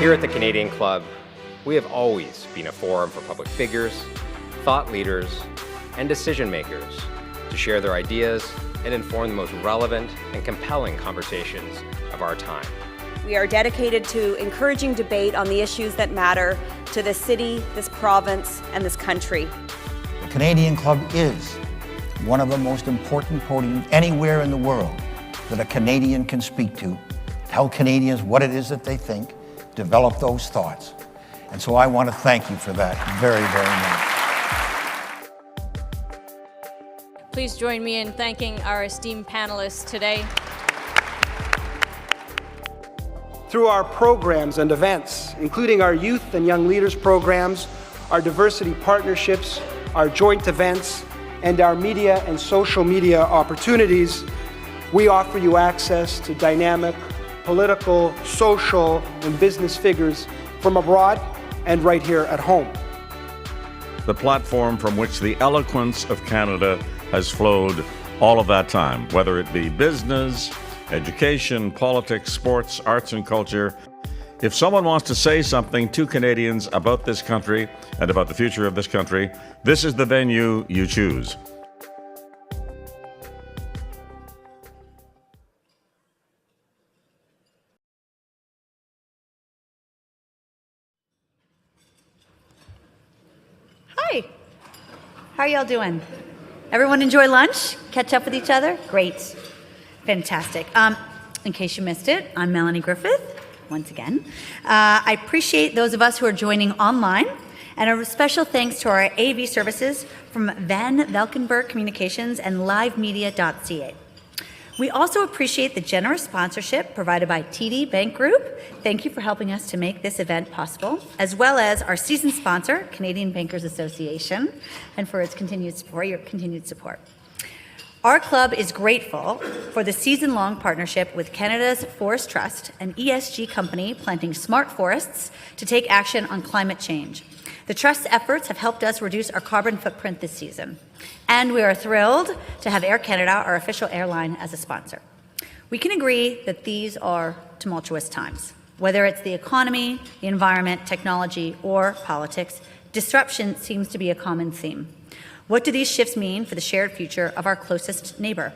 Here at the Canadian Club, we have always been a forum for public figures, thought leaders, and decision makers to share their ideas and inform the most relevant and compelling conversations of our time. We are dedicated to encouraging debate on the issues that matter to this city, this province, and this country. The Canadian Club is one of the most important podiums anywhere in the world that a Canadian can speak to, tell Canadians what it is that they think, develop those thoughts. And so I want to thank you for that very, very much. Please join me in thanking our esteemed panelists today. Through our programs and events, including our youth and young leaders programs, our diversity partnerships, our joint events, and our media and social media opportunities, we offer you access to dynamic political, social, and business figures from abroad and right here at home. The platform from which the eloquence of Canada has flowed all of that time, whether it be business, education, politics, sports, arts, and culture. If someone wants to say something to Canadians about this country and about the future of this country, this is the venue you choose. Hi. How are y'all doing? Everyone enjoy lunch? Catch up with each other? Great. Fantastic. In case you missed it, I'm Melanie Griffith, once again. I appreciate those of us who are joining online, and a special thanks to our AV services from Van Valkenburg Communications and livemedia.ca. We also appreciate the generous sponsorship provided by TD Bank Group. Thank you for helping us to make this event possible, as well as our season sponsor, Canadian Bankers Association, and for its continued support, your continued support. Our club is grateful for the season-long partnership with Canada's Forest Trust, an ESG company planting smart forests to take action on climate change. The Trust's efforts have helped us reduce our carbon footprint this season, and we are thrilled to have Air Canada, our official airline, as a sponsor. We can agree that these are tumultuous times. Whether it's the economy, the environment, technology, or politics, disruption seems to be a common theme. What do these shifts mean for the shared future of our closest neighbor?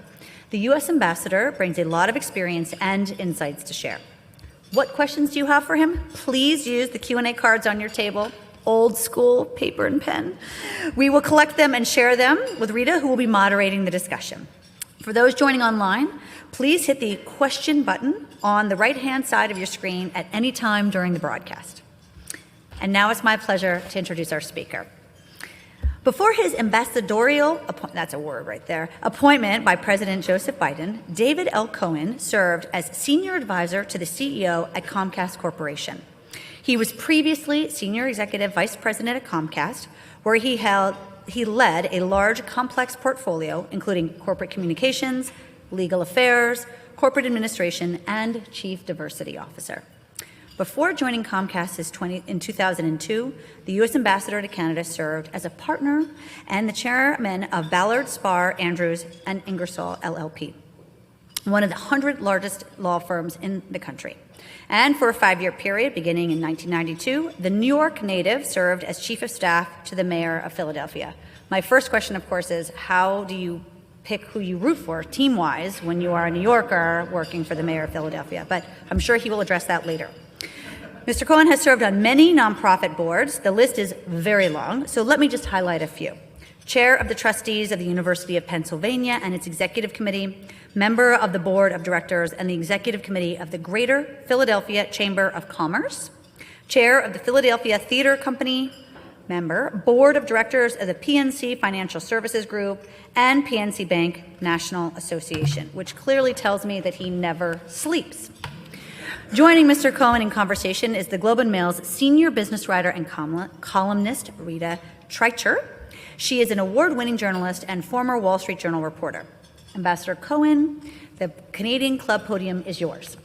The U.S. ambassador brings a lot of experience and insights to share. What questions do you have for him? Please use the Q&A cards on your table, old school paper and pen. We will collect them and share them with Rita, who will be moderating the discussion. For those joining online, please hit the question button on the right-hand side of your screen at any time during the broadcast. And now it's my pleasure to introduce our speaker. Before his ambassadorial, that's a word right there, appointment by President Joseph Biden, David L. Cohen served as senior advisor to the CEO at Comcast Corporation. He was previously senior executive vice president at Comcast, where he led a large, complex portfolio, including corporate communications, legal affairs, corporate administration, and chief diversity officer. Before joining Comcast in 2002, the U.S. ambassador to Canada served as a partner and the chairman of Ballard, Spahr, Andrews, and Ingersoll LLP, one of the 100 largest law firms in the country. And for a 5-year period, beginning in 1992, the New York native served as chief of staff to the mayor of Philadelphia. My first question, of course, is how do you pick who you root for team-wise when you are a New Yorker working for the mayor of Philadelphia? But I'm sure he will address that later. Mr. Cohen has served on many nonprofit boards. The list is very long, so let me just highlight a few. Chair of the Trustees of the University of Pennsylvania and its Executive Committee, member of the Board of Directors and the Executive Committee of the Greater Philadelphia Chamber of Commerce, Chair of the Philadelphia Theater Company, member, Board of Directors of the PNC Financial Services Group, and PNC Bank National Association, which clearly tells me that he never sleeps. Joining Mr. Cohen in conversation is the Globe and Mail's senior business writer and columnist, Rita Trichur. She is an award-winning journalist and former Wall Street Journal reporter. Ambassador Cohen, the Canadian Club podium is yours.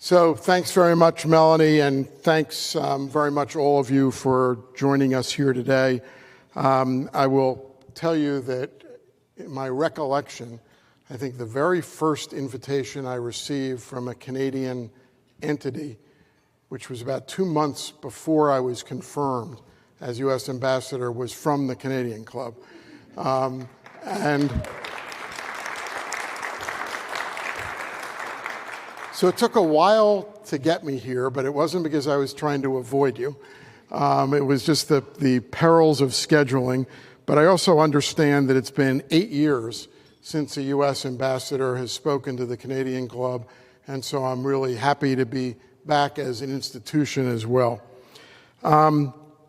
So thanks very much, Melanie, and thanks very much all of you for joining us here today. I will tell you that in my recollection, I think the very first invitation I received from a Canadian entity, which was about 2 months before I was confirmed as U.S. Ambassador, was from the Canadian Club. And so it took a while to get me here, but it wasn't because I was trying to avoid you. It was just the perils of scheduling. But I also understand that it's been 8 years since a U.S. ambassador has spoken to the Canadian Club, and so I'm really happy to be back as an institution as well.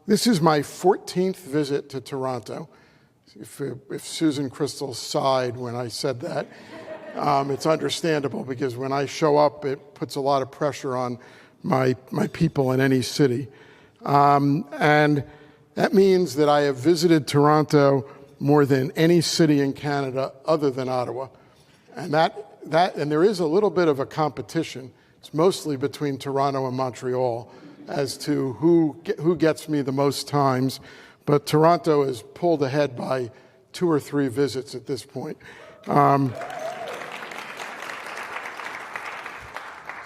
This is my 14th visit to Toronto. If Susan Crystal sighed when I said that, it's understandable, because when I show up, it puts a lot of pressure on my people in any city. And that means that I have visited Toronto more than any city in Canada other than Ottawa. And and there is a little bit of a competition. It's mostly between Toronto and Montreal as to who gets me the most times. But Toronto is pulled ahead by 2 or 3 visits at this point.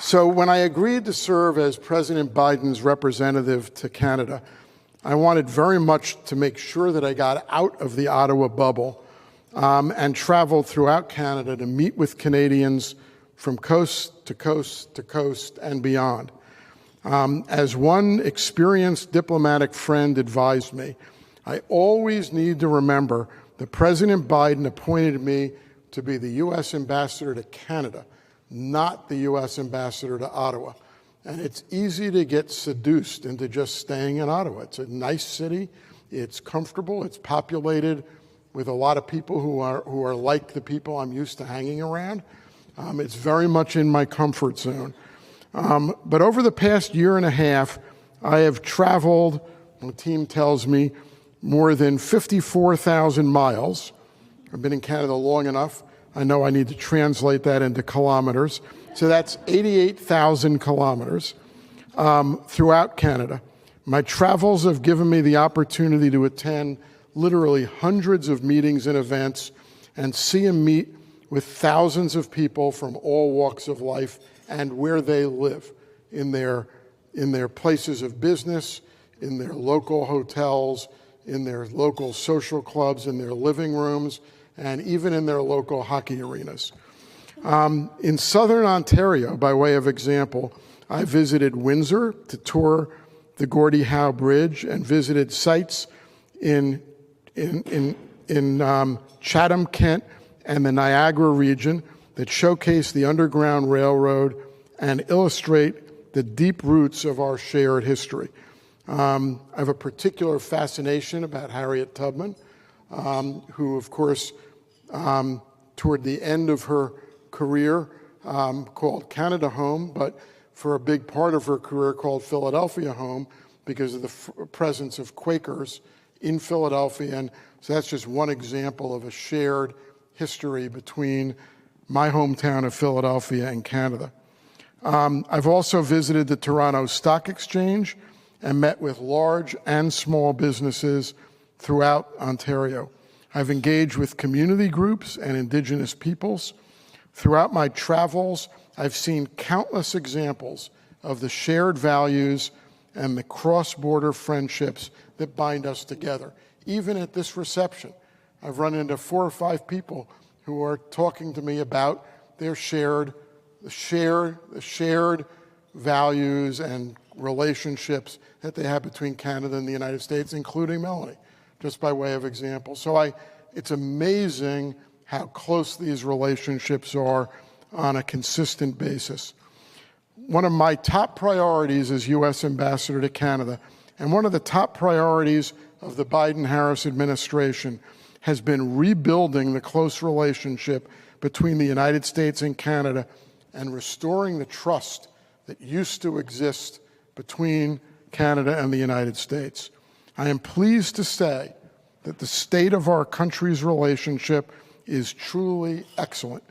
So when I agreed to serve as President Biden's representative to Canada, I wanted very much to make sure that I got out of the Ottawa bubble and traveled throughout Canada to meet with Canadians from coast to coast to coast and beyond. As one experienced diplomatic friend advised me, I always need to remember that President Biden appointed me to be the U.S. ambassador to Canada, not the U.S. ambassador to Ottawa. And it's easy to get seduced into just staying in Ottawa. It's a nice city, it's comfortable, it's populated with a lot of people who are like the people I'm used to hanging around. It's very much in my comfort zone. But over the past year and a half, I have traveled, the team tells me, more than 54,000 miles. I've been in Canada long enough. I know I need to translate that into kilometers. So that's 88,000 kilometers throughout Canada. My travels have given me the opportunity to attend literally hundreds of meetings and events and see and meet with thousands of people from all walks of life and where they live, in their places of business, in their local hotels, in their local social clubs, in their living rooms, and even in their local hockey arenas. In southern Ontario, by way of example, I visited Windsor to tour the Gordie Howe Bridge and visited sites in Chatham, Kent, and the Niagara region that showcase the Underground Railroad and illustrate the deep roots of our shared history. I have a particular fascination about Harriet Tubman, who, of course, toward the end of her career, called Canada home, but for a big part of her career called Philadelphia home because of the presence of Quakers in Philadelphia. And so that's just one example of a shared history between my hometown of Philadelphia and Canada. I've also visited the Toronto Stock Exchange and met with large and small businesses throughout Ontario. I've engaged with community groups and Indigenous peoples. Throughout my travels, I've seen countless examples of the shared values and the cross-border friendships that bind us together. Even at this reception, I've run into 4 or 5 people who are talking to me about their shared values and relationships that they have between Canada and the United States, including Melanie, just by way of example. So it's amazing how close these relationships are on a consistent basis. One of my top priorities as U.S. Ambassador to Canada, and one of the top priorities of the Biden-Harris administration, has been rebuilding the close relationship between the United States and Canada and restoring the trust that used to exist between Canada and the United States. I am pleased to say that the state of our country's relationship is truly excellent.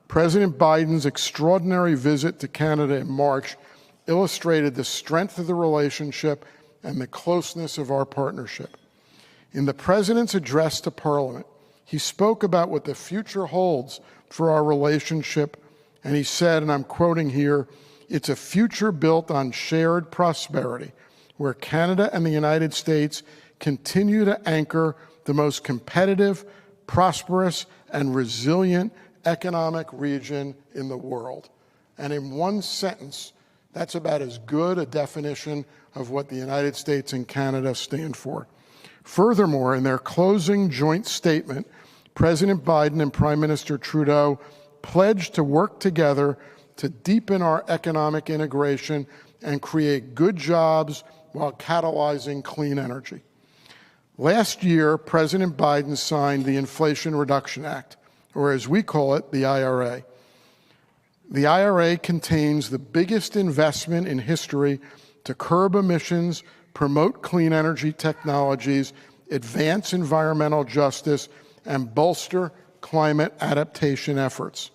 President Biden's extraordinary visit to Canada in March illustrated the strength of the relationship and the closeness of our partnership. In the President's address to Parliament, he spoke about what the future holds for our relationship, and he said, and I'm quoting here, "It's a future built on shared prosperity, where Canada and the United States continue to anchor the most competitive, prosperous, and resilient economic region in the world." And in one sentence, that's about as good a definition of what the United States and Canada stand for. Furthermore, in their closing joint statement, President Biden and Prime Minister Trudeau pledged to work together to deepen our economic integration and create good jobs while catalyzing clean energy. Last year, President Biden signed the Inflation Reduction Act, or as we call it, the IRA. The IRA contains the biggest investment in history to curb emissions, promote clean energy technologies, advance environmental justice, and bolster climate adaptation efforts.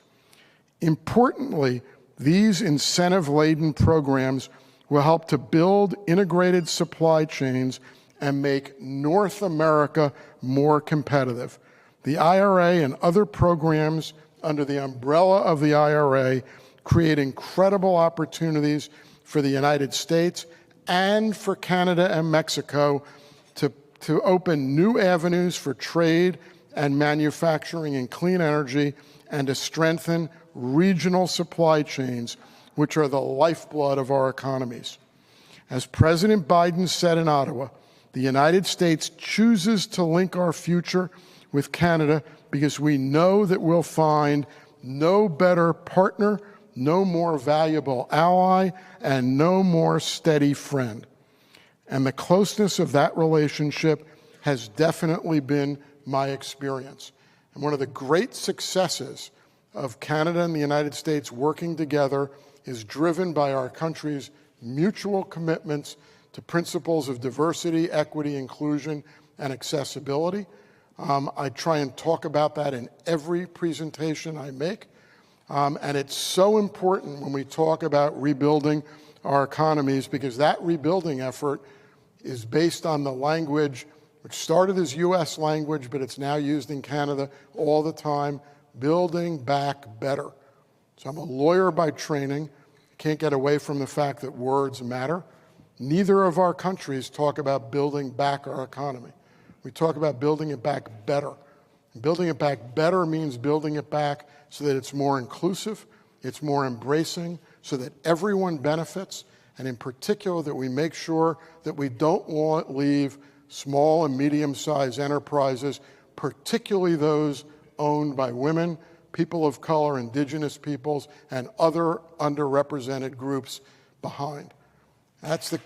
Importantly, these incentive-laden programs will help to build integrated supply chains and make North America more competitive. The IRA and other programs under the umbrella of the IRA create incredible opportunities for the United States and for Canada and Mexico to open new avenues for trade and manufacturing in clean energy and to strengthen regional supply chains, which are the lifeblood of our economies. As President Biden said in Ottawa, the United States chooses to link our future with Canada because we know that we'll find no better partner, no more valuable ally, and no more steady friend. And the closeness of that relationship has definitely been my experience. And one of the great successes of Canada and the United States working together is driven by our country's mutual commitments to principles of diversity, equity, inclusion, and accessibility. I try and talk about that in every presentation I make. And it's so important when we talk about rebuilding our economies, because that rebuilding effort is based on the language which started as U.S. language, but it's now used in Canada all the time, building back better. So I'm a lawyer by training. Can't get away from the fact that words matter. Neither of our countries talk about building back our economy. We talk about building it back better. And building it back better means building it back so that it's more inclusive, it's more embracing, so that everyone benefits, and in particular that we make sure that we don't leave small and medium-sized enterprises, particularly those owned by women, people of color, indigenous peoples, and other underrepresented groups behind. So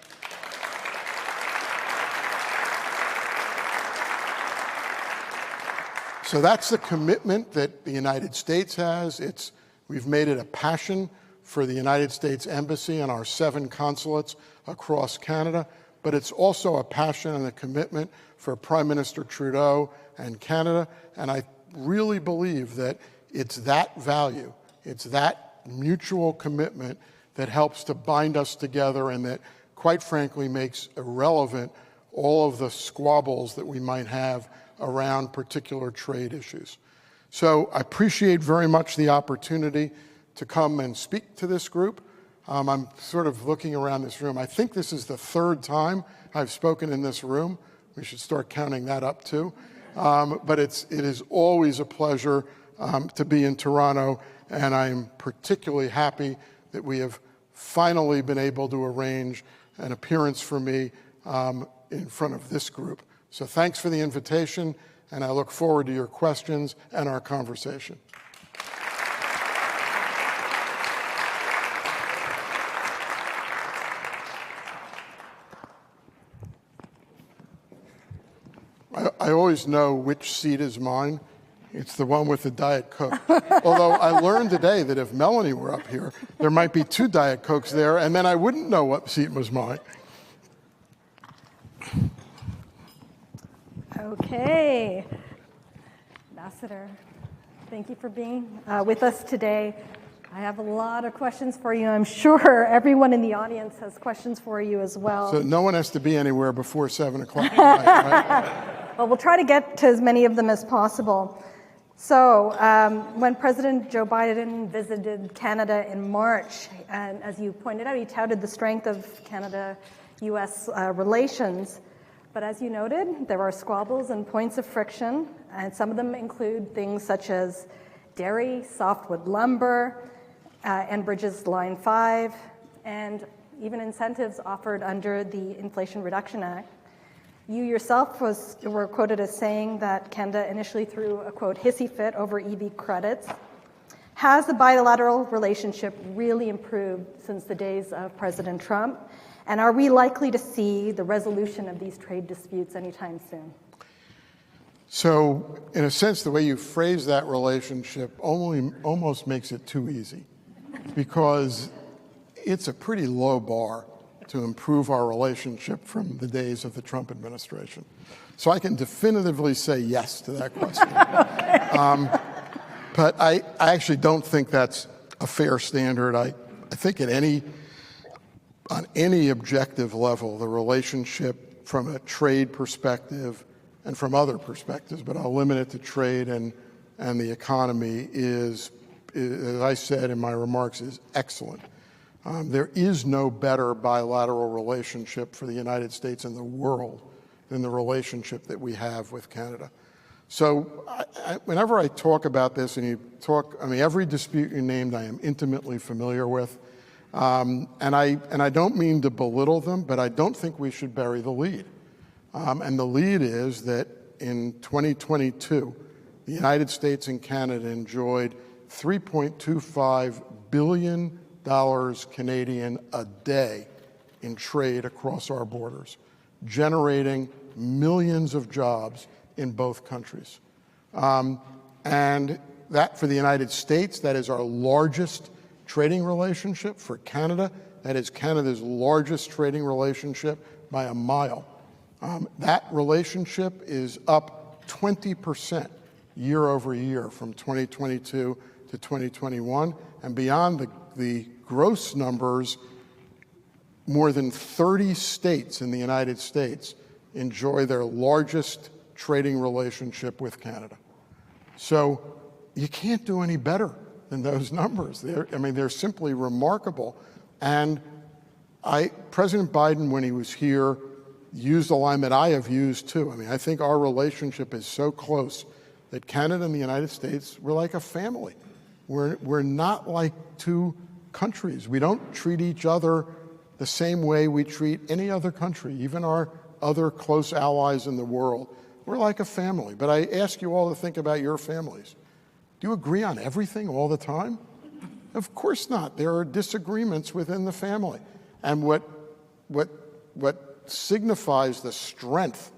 that's the commitment that the United States has. We've made it a passion for the United States Embassy and our 7 consulates across Canada, but it's also a passion and a commitment for Prime Minister Trudeau and Canada, and I really believe that it's that value, it's that mutual commitment that helps to bind us together and that, quite frankly, makes irrelevant all of the squabbles that we might have around particular trade issues. So I appreciate very much the opportunity to come and speak to this group. I'm sort of looking around this room. I think this is the 3rd time I've spoken in this room. We should start counting that up too. But it is always a pleasure to be in Toronto, and I'm particularly happy that we have finally been able to arrange an appearance for me in front of this group. So thanks for the invitation, and I look forward to your questions and our conversation. I always know which seat is mine. It's the one with the Diet Coke. Although I learned today that if Melanie were up here, there might be 2 Diet Cokes there, and then I wouldn't know what seat was mine. Okay. Ambassador Thank you for being with us today. I have a lot of questions for you. I'm sure everyone in the audience has questions for you as well. So no one has to be anywhere before 7 o'clock tonight, right? Well, we'll try to get to as many of them as possible. So when President Joe Biden visited Canada in March, and as you pointed out, he touted the strength of Canada-U.S. relations. But as you noted, there are squabbles and points of friction, and some of them include things such as dairy, softwood lumber, Enbridge's Line 5, and even incentives offered under the Inflation Reduction Act. You yourself were quoted as saying that Canada initially threw a, quote, hissy fit over EV credits. Has the bilateral relationship really improved since the days of President Trump? And are we likely to see the resolution of these trade disputes anytime soon? So, in a sense, the way you phrase that relationship almost makes it too easy, because it's a pretty low bar to improve our relationship from the days of the Trump administration. So I can definitively say yes to that question. But I actually don't think that's a fair standard. I think on any objective level, the relationship from a trade perspective and from other perspectives, but I'll limit it to trade and the economy is, as I said in my remarks, is excellent. There is no better bilateral relationship for the United States in the world than the relationship that we have with Canada. So whenever I talk about this, and every dispute you named I am intimately familiar with, and I don't mean to belittle them, but I don't think we should bury the lead. And the lead is that in 2022, the United States and Canada enjoyed $3.25 billion Canadian a day in trade across our borders, generating millions of jobs in both countries. And that, for the United States, that is our largest trading relationship. For Canada, that is Canada's largest trading relationship by a mile. That relationship is up 20% year over year from 2022 to 2021. And beyond the gross numbers, more than 30 states in the United States enjoy their largest trading relationship with Canada. So you can't do any better than those numbers. They're simply remarkable. And President Biden, when he was here, used a line that I have used too. I think our relationship is so close that Canada and the United States, we're like a family. We're not like two countries. We don't treat each other the same way we treat any other country, even our other close allies in the world. We're like a family. But I ask you all to think about your families. Do you agree on everything all the time? Of course not. There are disagreements within the family. And what signifies the strength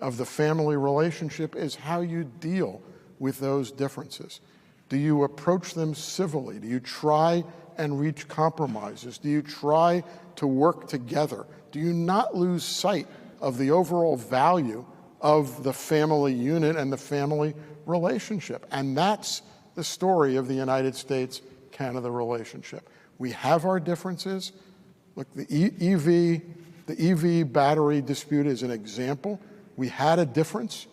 of the family relationship is how you deal with those differences. Do you approach them civilly? Do you try and reach compromises? Do you try to work together? Do you not lose sight of the overall value of the family unit and the family relationship? And that's the story of the United States-Canada relationship. We have our differences. Look, the EV battery dispute is an example. We had a difference.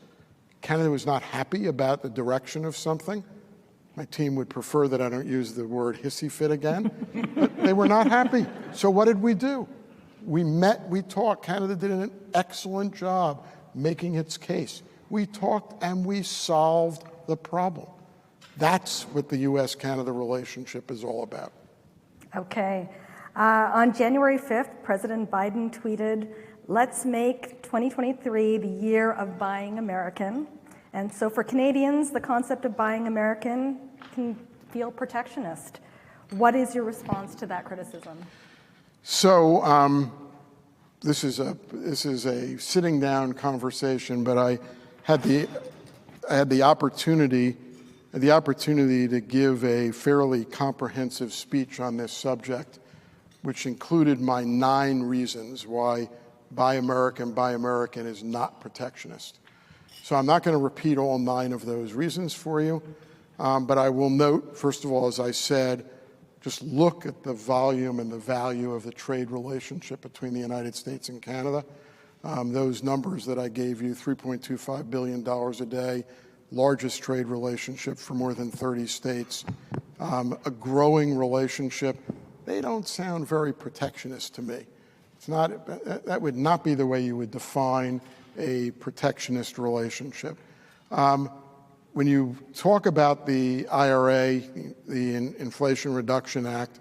Canada was not happy about the direction of something. My team would prefer that I don't use the word hissy fit again, but they were not happy. So what did we do? We met, we talked. Canada did an excellent job making its case. We talked and we solved the problem. That's what the U.S.-Canada relationship is all about. Okay. On January 5th, President Biden tweeted, "Let's make 2023 the year of buying American." And so for Canadians, the concept of buying American can feel protectionist. What is your response to that criticism? So this is a sitting down conversation, but I had the opportunity to give a fairly comprehensive speech on this subject, which included my 9 reasons why Buy American is not protectionist. So I'm not going to repeat all 9 of those reasons for you. But I will note, first of all, as I said, just look at the volume and the value of the trade relationship between the United States and Canada. Those numbers that I gave you, $3.25 billion a day, largest trade relationship for more than 30 states, a growing relationship. They don't sound very protectionist to me. It's not, that would not be the way you would define a protectionist relationship. When you talk about the IRA, the Inflation Reduction Act,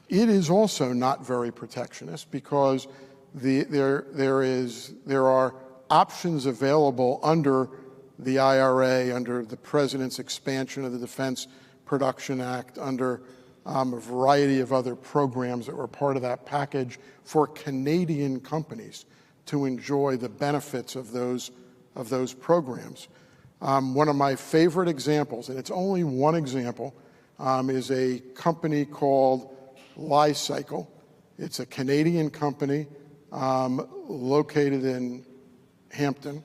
it is also not very protectionist because there are options available under the IRA, under the President's expansion of the Defense Production Act, under a variety of other programs that were part of that package for Canadian companies to enjoy the benefits of those programs. One of my favorite examples, and it's only one example, is a company called Li-Cycle. It's a Canadian company located in Hampton.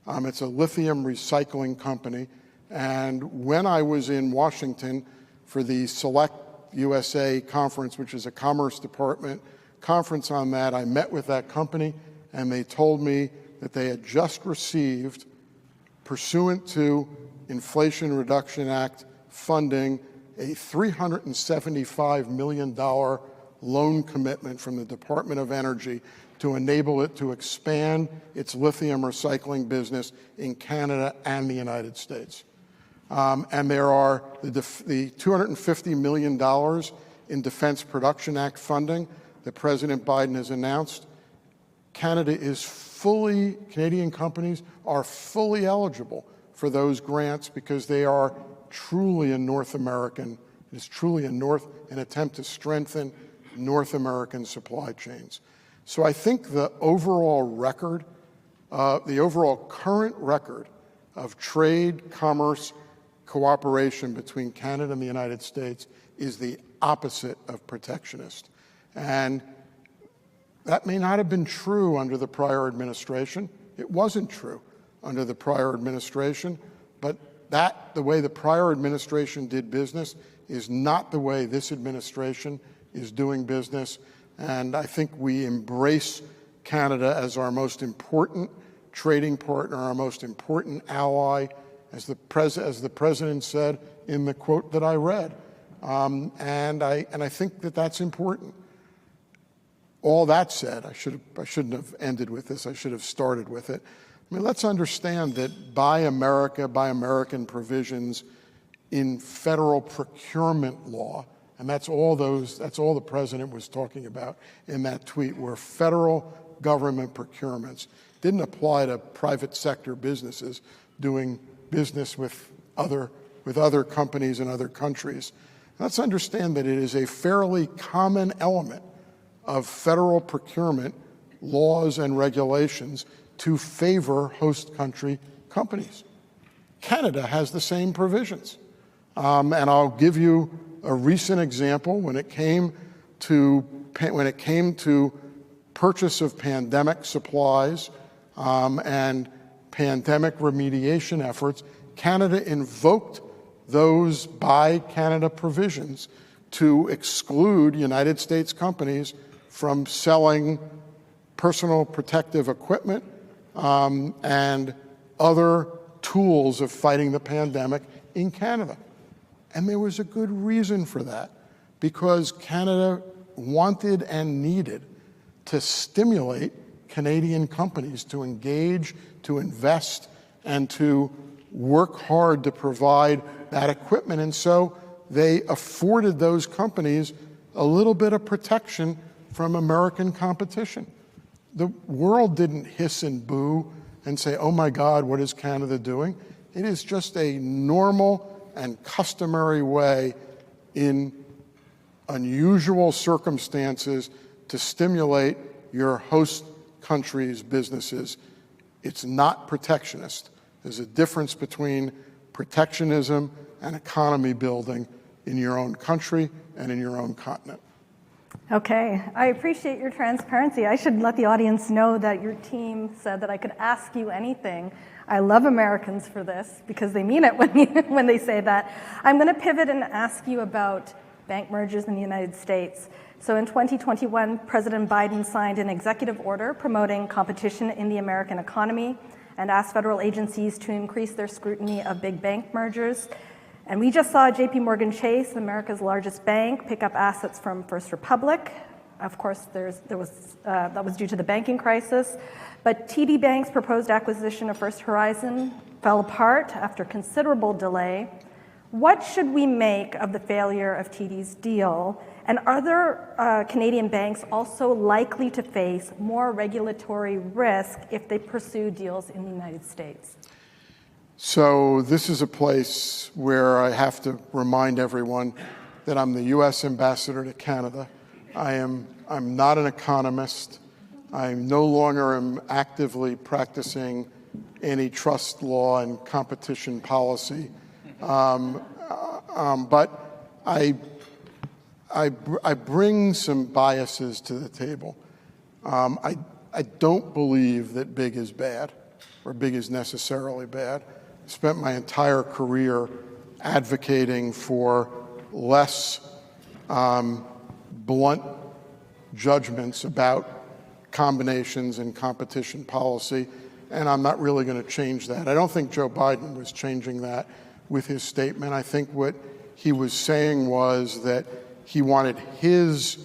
It's a lithium recycling company. And when I was in Washington for the Select USA conference, which is a Commerce Department conference on that, I met with that company, and they told me that they had just received, pursuant to Inflation Reduction Act funding, a $375 million loan commitment from the Department of Energy to enable it to expand its lithium recycling business in Canada and the United States. And there are the $250 million in Defense Production Act funding that President Biden has announced. Canadian companies are fully eligible for those grants because they are truly an attempt to strengthen North American supply chains. So I think the overall current record of trade, commerce, cooperation between Canada and the United States is the opposite of protectionist. And that may not have been true under the prior administration. It wasn't true under the prior administration, but the way the prior administration did business is not the way this administration is doing business. And I think we embrace Canada as our most important trading partner, our most important ally, as the president said in the quote that I read. And I think that that's important. All that said, I shouldn't have ended with this. I should have started with it. I mean, let's understand that Buy American provisions in federal procurement law, and that's all the president was talking about in that tweet, were federal government procurements. Didn't apply to private sector businesses doing business with other companies in other countries. Let's understand that it is a fairly common element of federal procurement laws and regulations to favor host country companies. Canada has the same provisions. And I'll give you a recent example. When it came to purchase of pandemic supplies and pandemic remediation efforts, Canada invoked those Buy Canada provisions to exclude United States companies from selling personal protective equipment and other tools of fighting the pandemic in Canada. And there was a good reason for that, because Canada wanted and needed to stimulate Canadian companies to engage, to invest, and to work hard to provide that equipment. And so they afforded those companies a little bit of protection from American competition. The world didn't hiss and boo and say, oh my God, what is Canada doing? It is just a normal and customary way in unusual circumstances to stimulate your host country's businesses. It's not protectionist. There's a difference between protectionism and economy building in your own country and in your own continent. Okay, I appreciate your transparency. I should let the audience know that your team said that I could ask you anything. I love Americans for this because they mean it when they say that. I'm going to pivot and ask you about bank mergers in the United States. So in 2021, President Biden signed an executive order promoting competition in the American economy and asked federal agencies to increase their scrutiny of big bank mergers. And we just saw JP Morgan Chase, America's largest bank, pick up assets from First Republic. Of course, that was due to the banking crisis. But TD Bank's proposed acquisition of First Horizon fell apart after considerable delay. What should we make of the failure of TD's deal? And are there Canadian banks also likely to face more regulatory risk if they pursue deals in the United States? So this is a place where I have to remind everyone that I'm the U.S. ambassador to Canada. I'm not an economist. I no longer am actively practicing antitrust law and competition policy. But I bring some biases to the table. I don't believe that big is bad or big is necessarily bad. I spent my entire career advocating for less blunt judgments about combinations and competition policy, and I'm not really going to change that. I don't think Joe Biden was changing that with his statement. I think what he was saying was that he wanted his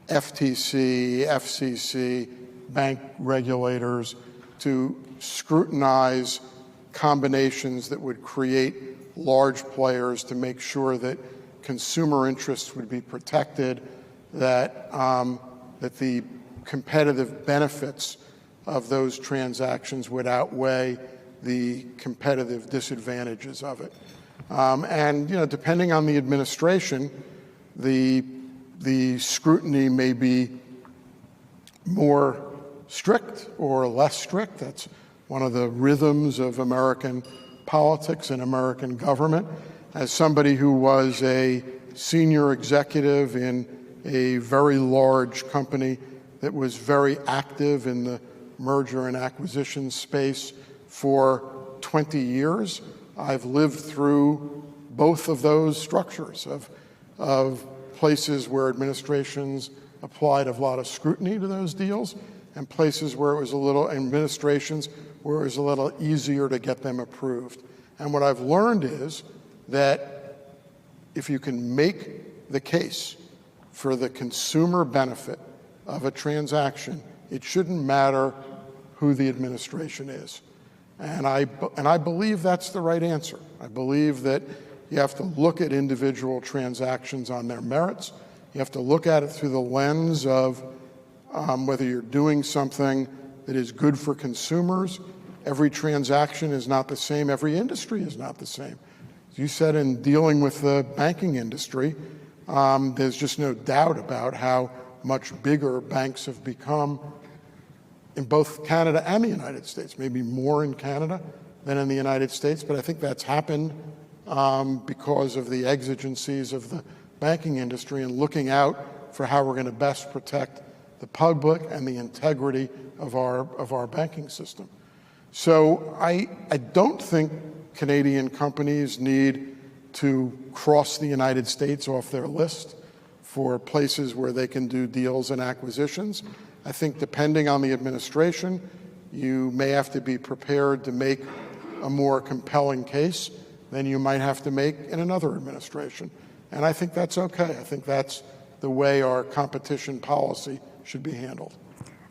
FTC, FCC, bank regulators to scrutinize combinations that would create large players to make sure that consumer interests would be protected, that the competitive benefits of those transactions would outweigh the competitive disadvantages of it. And depending on the administration, the scrutiny may be more strict or less strict. That's one of the rhythms of American politics and American government. As somebody who was a senior executive in a very large company that was very active in the merger and acquisition space for 20 years, I've lived through both of those structures of places where administrations applied a lot of scrutiny to those deals and places where it was administrations where it was a little easier to get them approved. And what I've learned is that if you can make the case for the consumer benefit of a transaction, it shouldn't matter who the administration is. And I believe that's the right answer. I believe that you have to look at individual transactions on their merits. You have to look at it through the lens of whether you're doing something that is good for consumers. Every transaction is not the same. Every industry is not the same. As you said, in dealing with the banking industry, there's just no doubt about how much bigger banks have become in both Canada and the United States, maybe more in Canada than in the United States, but I think that's happened because of the exigencies of the banking industry and looking out for how we're going to best protect the public and the integrity of our banking system. So I don't think Canadian companies need to cross the United States off their list for places where they can do deals and acquisitions. I think depending on the administration, you may have to be prepared to make a more compelling case than you might have to make in another administration. And I think that's okay. I think that's the way our competition policy should be handled.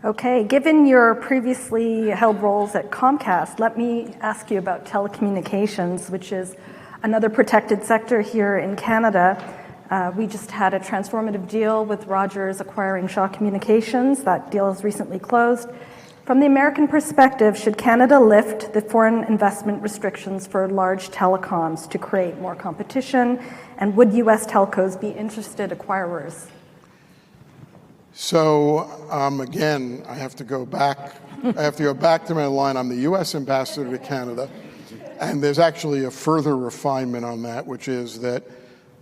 Okay, given your previously held roles at Comcast, let me ask you about telecommunications, which is another protected sector here in Canada. We just had a transformative deal with Rogers acquiring Shaw Communications. That deal has recently closed. From the American perspective, should Canada lift the foreign investment restrictions for large telecoms to create more competition? And would U.S. telcos be interested acquirers? So again, I have to go back to my line. I'm the U.S. ambassador to Canada, and there's actually a further refinement on that, which is that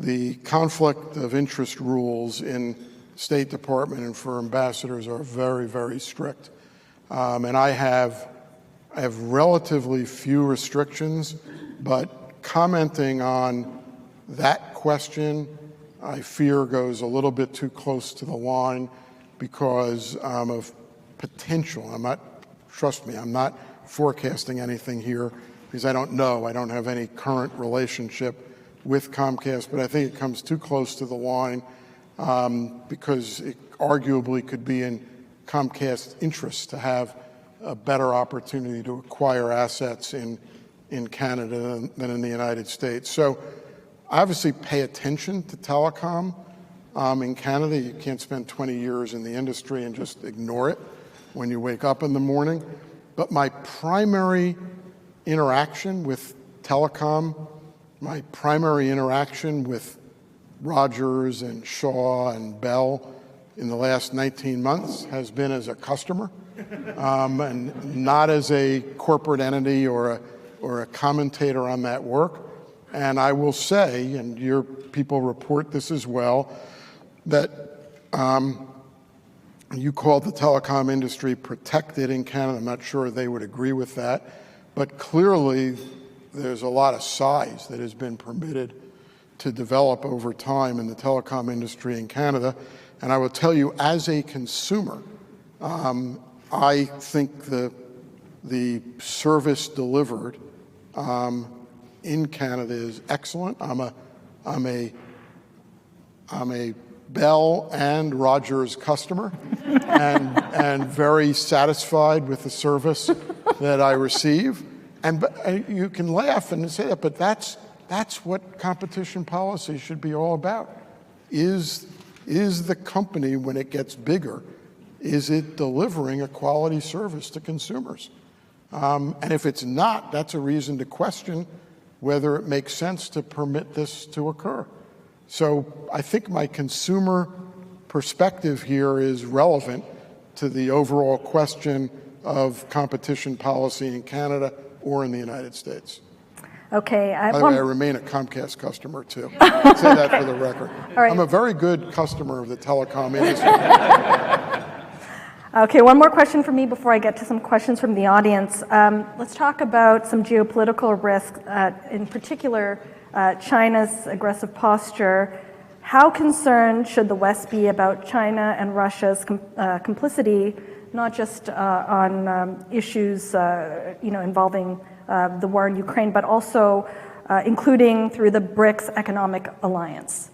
the conflict of interest rules in State Department and for ambassadors are very, very strict. And I have relatively few restrictions, but commenting on that question, I fear goes a little bit too close to the line because of potential. Trust me, I'm not forecasting anything here because I don't know. I don't have any current relationship with Comcast, but I think it comes too close to the line because it arguably could be in Comcast's interest to have a better opportunity to acquire assets in Canada than in the United States. So I obviously pay attention to telecom in Canada. You can't spend 20 years in the industry and just ignore it when you wake up in the morning. But my primary interaction with telecom, my primary interaction with Rogers and Shaw and Bell in the last 19 months has been as a customer and not as a corporate entity or a commentator on that work. And I will say, and your people report this as well, that you called the telecom industry protected in Canada. I'm not sure they would agree with that, but clearly there's a lot of size that has been permitted to develop over time in the telecom industry in Canada. And I will tell you, as a consumer, I think the service delivered in Canada is excellent. I'm a Bell and Rogers customer, and very satisfied with the service that I receive. And you can laugh and say that, but that's what competition policy should be all about. Is the company, when it gets bigger, is it delivering a quality service to consumers? And if it's not, that's a reason to question whether it makes sense to permit this to occur. So I think my consumer perspective here is relevant to the overall question of competition policy in Canada or in the United States. Okay. By the way, I remain a Comcast customer, too. I'll say that for the record. All right. I'm a very good customer of the telecom industry. Okay, one more question for me before I get to some questions from the audience. Let's talk about some geopolitical risks, in particular, China's aggressive posture. How concerned should the West be about China and Russia's complicity, not just on issues involving the war in Ukraine, but also including through the BRICS economic alliance?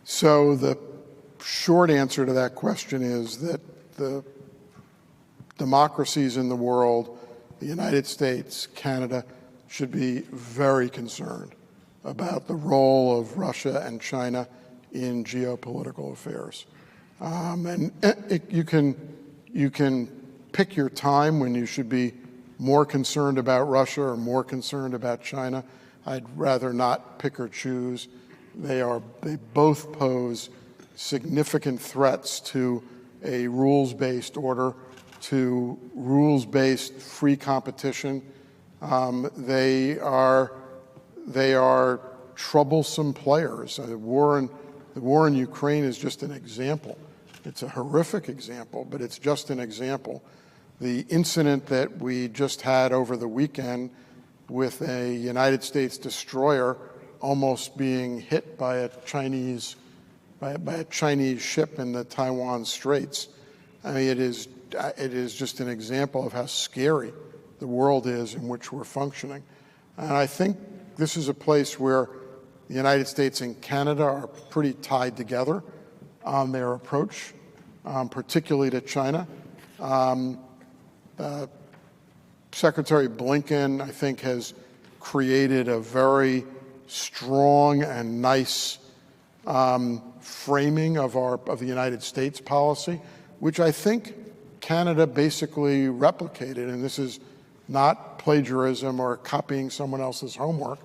So the short answer to that question is that the democracies in the world, the United States, Canada, should be very concerned about the role of Russia and China in geopolitical affairs. And you can pick your time when you should be more concerned about Russia or more concerned about China. I'd rather not pick or choose. They both pose significant threats to a rules-based order, to rules-based free competition. They are troublesome players. The war in Ukraine is just an example. It's a horrific example, but it's just an example. The incident that we just had over the weekend with a United States destroyer almost being hit by a Chinese ship in the Taiwan Straits. I mean, it is just an example of how scary the world is in which we're functioning. And I think this is a place where the United States and Canada are pretty tied together on their approach, particularly to China. Secretary Blinken, I think, has created a very strong and nice framing of the United States policy, which I think Canada basically replicated. And this is not plagiarism or copying someone else's homework.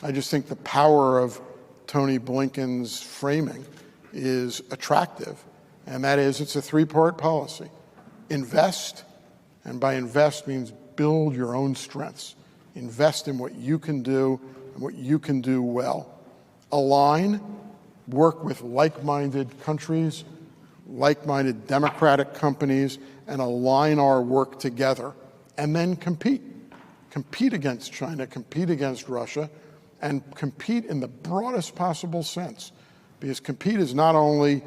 I just think the power of Tony Blinken's framing is attractive. And that is, it's a three-part policy. Invest, and by invest means build your own strengths. Invest in what you can do and what you can do well. Align, work with like-minded countries like-minded democratic companies and align our work together, and then compete. Compete against China, compete against Russia, and compete in the broadest possible sense. Because compete is not only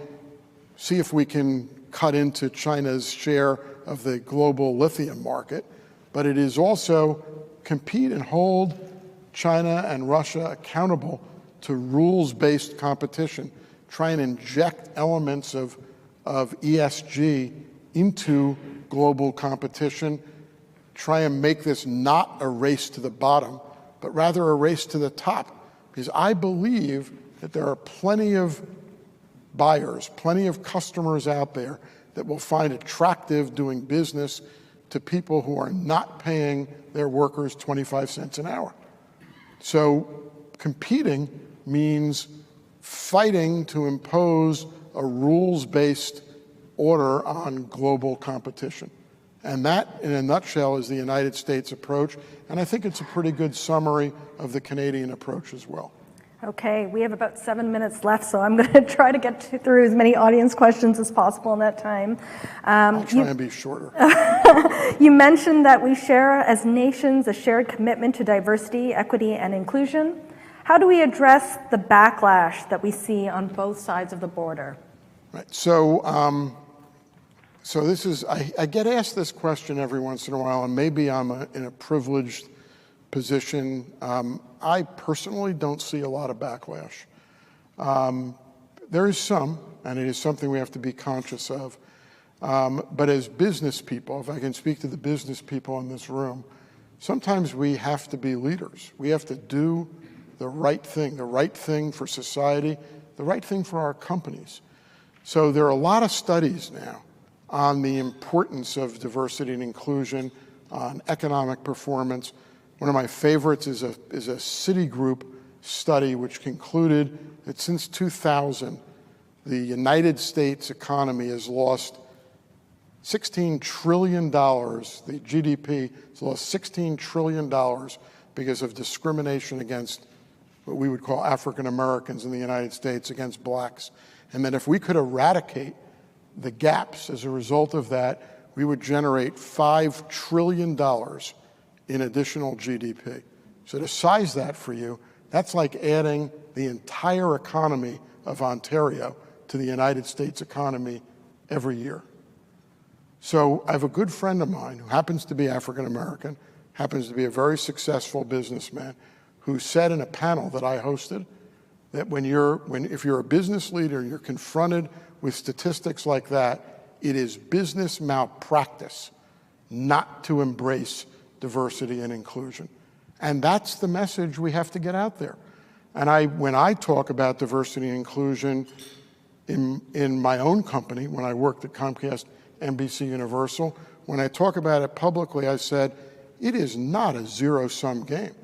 see if we can cut into China's share of the global lithium market, but it is also compete and hold China and Russia accountable to rules-based competition. Try and inject elements of ESG into global competition. Try and make this not a race to the bottom, but rather a race to the top. Because I believe that there are plenty of buyers, plenty of customers out there that will find attractive doing business to people who are not paying their workers 25 cents an hour. So competing means fighting to impose a rules-based order on global competition. And that, in a nutshell, is the United States approach. And I think it's a pretty good summary of the Canadian approach as well. Okay, we have about 7 minutes left, so I'm going to try to get through as many audience questions as possible in that time. I'll try and be shorter. You mentioned that we share, as nations, a shared commitment to diversity, equity, and inclusion. How do we address the backlash that we see on both sides of the border? Right. So this is, I get asked this question every once in a while, and maybe I'm in a privileged position. I personally don't see a lot of backlash. There is some, and it is something we have to be conscious of. But as business people, if I can speak to the business people in this room, sometimes we have to be leaders. We have to do the right thing for society, the right thing for our companies. So there are a lot of studies now on the importance of diversity and inclusion, on economic performance. One of my favorites is a Citigroup study which concluded that since 2000, the United States economy has lost $16 trillion, the GDP has lost $16 trillion because of discrimination against what we would call African Americans in the United States, against blacks. And that if we could eradicate the gaps as a result of that, we would generate $5 trillion in additional GDP. So to size that for you, that's like adding the entire economy of Ontario to the United States economy every year. So I have a good friend of mine who happens to be African American, happens to be a very successful businessman, who said in a panel that I hosted that if you're a business leader and you're confronted with statistics like that, it is business malpractice not to embrace diversity and inclusion. And that's the message we have to get out there. And when I talk about diversity and inclusion in my own company, when I worked at Comcast, NBC Universal, when I talk about it publicly, I said, it is not a zero-sum game.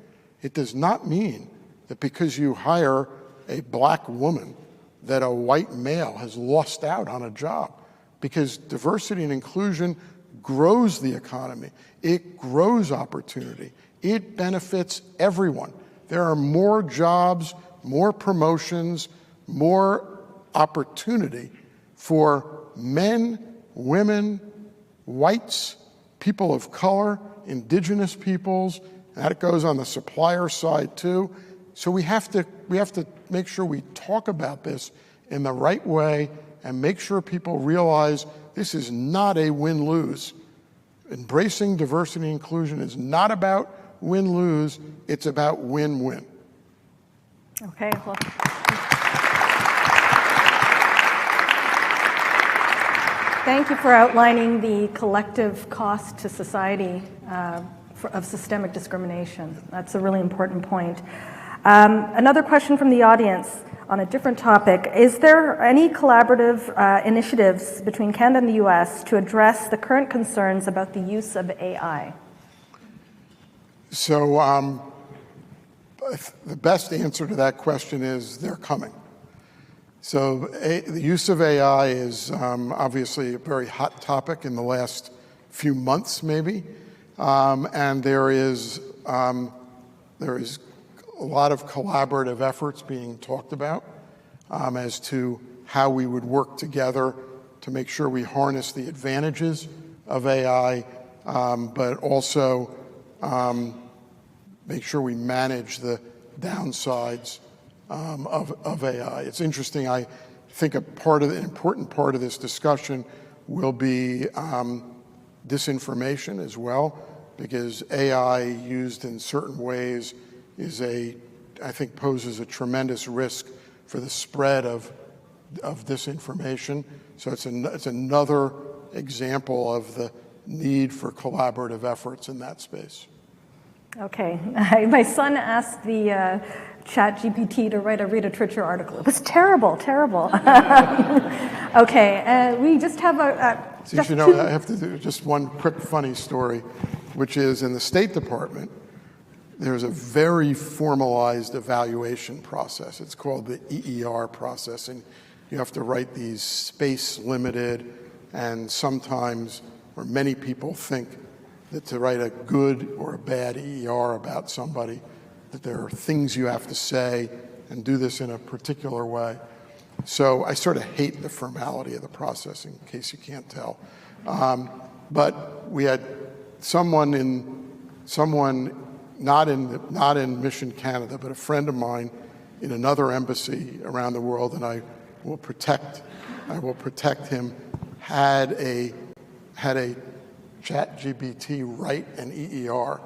It does not mean that because you hire a black woman that a white male has lost out on a job, because diversity and inclusion grows the economy. It grows opportunity. It benefits everyone. There are more jobs, more promotions, more opportunity for men, women, whites, people of color, indigenous peoples. That goes on the supplier side too. So we have to make sure we talk about this in the right way and make sure people realize this is not a win-lose. Embracing diversity and inclusion is not about win-lose, it's about win-win. Okay, well. Thank you for outlining the collective cost to society of systemic discrimination. That's a really important point. Another question from the audience on a different topic. Is there any collaborative initiatives between Canada and the U.S. to address the current concerns about the use of AI? So the best answer to that question is they're coming. So the use of AI is obviously a very hot topic in the last few months, maybe. And there is a lot of collaborative efforts being talked about as to how we would work together to make sure we harness the advantages of AI, but also make sure we manage the downsides of AI. It's interesting, I think an important part of this discussion will be disinformation as well, because AI used in certain ways I think poses a tremendous risk for the spread of disinformation. So it's another example of the need for collaborative efforts in that space. Okay, my son asked the ChatGPT to write a Rita Trichur article. It was terrible, terrible. Okay, we just have I have to do just one quick funny story, which is in the State Department, there's a very formalized evaluation process. It's called the EER process, and you have to write these space-limited, and sometimes, or many people think that to write a good or a bad EER about somebody, that there are things you have to say and do this in a particular way. So I sort of hate the formality of the process, in case you can't tell. But we had someone not in Mission Canada, but a friend of mine in another embassy around the world, and I will protect him, had a ChatGPT write an EER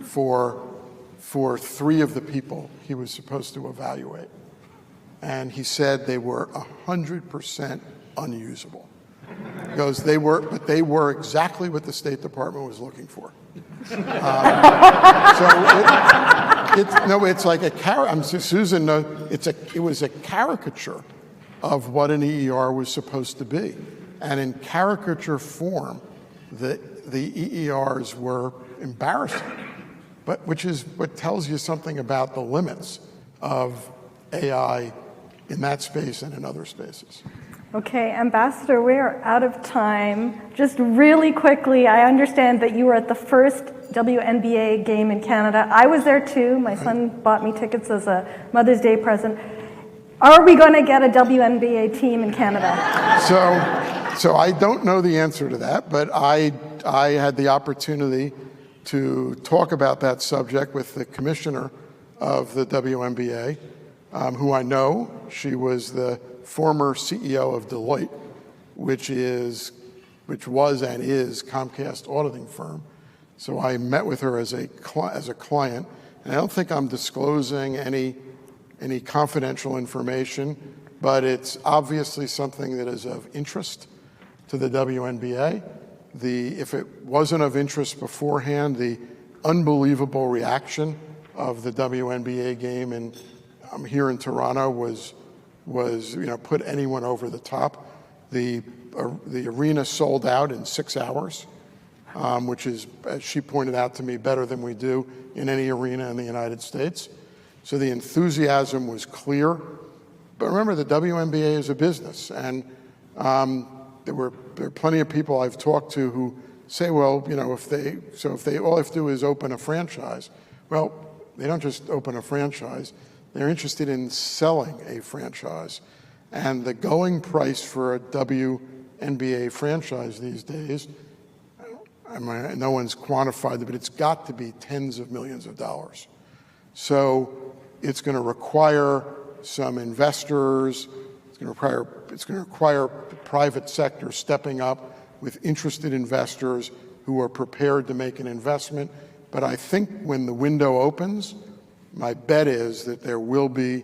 for 3 of the people he was supposed to evaluate. And he said they were 100% unusable. He goes, they were exactly what the State Department was looking for. It's like Susan, it was a caricature of what an EER was supposed to be. And in caricature form, the EERs were embarrassing, which is what tells you something about the limits of AI in that space and in other spaces. Okay, Ambassador, we're out of time. Just really quickly, I understand that you were at the first WNBA game in Canada. I was there too. My son bought me tickets as a Mother's Day present. Are we going to get a WNBA team in Canada? So I don't know the answer to that, but I had the opportunity to talk about that subject with the commissioner of the WNBA, who I know. She was the former CEO of Deloitte, which was and is Comcast auditing firm. So I met with her as a client, and I don't think I'm disclosing any confidential information, but it's obviously something that is of interest to the WNBA. If it wasn't of interest beforehand, the unbelievable reaction of the WNBA game here in Toronto was put anyone over the top. The arena sold out in 6 hours, which is, as she pointed out to me, better than we do in any arena in the United States. So the enthusiasm was clear. But remember, the WNBA is a business, and there are plenty of people I've talked to who say, well, if they all have to do is open a franchise. Well, they don't just open a franchise. They're interested in selling a franchise. And the going price for a WNBA franchise these days, no one's quantified it, but it's got to be tens of millions of dollars. So it's going to require some investors. It's going to require the private sector stepping up with interested investors who are prepared to make an investment. But I think when the window opens, my bet is that there will be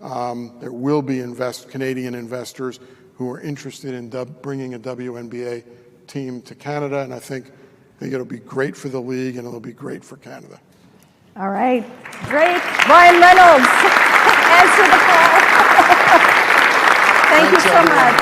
Canadian investors who are interested in bringing a WNBA team to Canada, and I think it'll be great for the league and it'll be great for Canada. All right, great. Ryan Reynolds, answer the call. Thank you so much.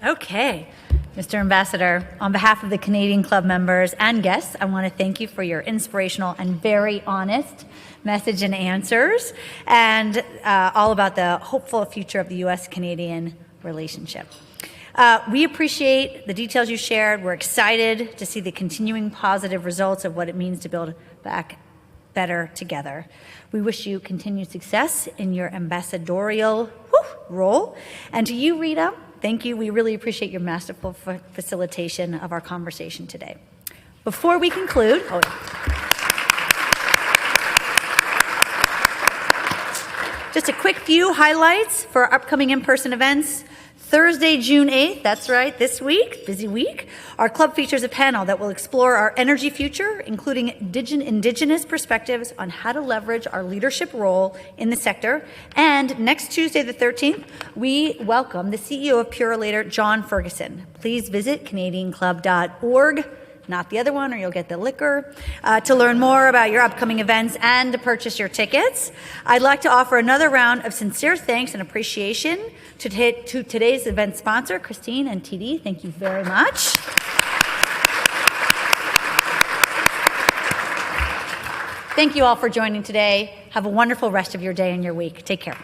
Okay. Mr. Ambassador, on behalf of the Canadian Club members and guests, I want to thank you for your inspirational and very honest message and answers, and all about the hopeful future of the U.S.-Canadian relationship. We appreciate the details you shared. We're excited to see the continuing positive results of what it means to build back better together. We wish you continued success in your ambassadorial role. And to you, Rita, thank you. We really appreciate your masterful facilitation of our conversation today. Before we conclude, just a quick few highlights for our upcoming in-person events. Thursday, June 8th, that's right, this week, busy week, our club features a panel that will explore our energy future, including indigenous perspectives on how to leverage our leadership role in the sector. And next Tuesday, the 13th, we welcome the CEO of Purolator, John Ferguson. Please visit canadianclub.org, not the other one, or you'll get the liquor, to learn more about your upcoming events and to purchase your tickets. I'd like to offer another round of sincere thanks and appreciation to today's event sponsor, Christine and TD. Thank you very much. Thank you all for joining today. Have a wonderful rest of your day and your week. Take care.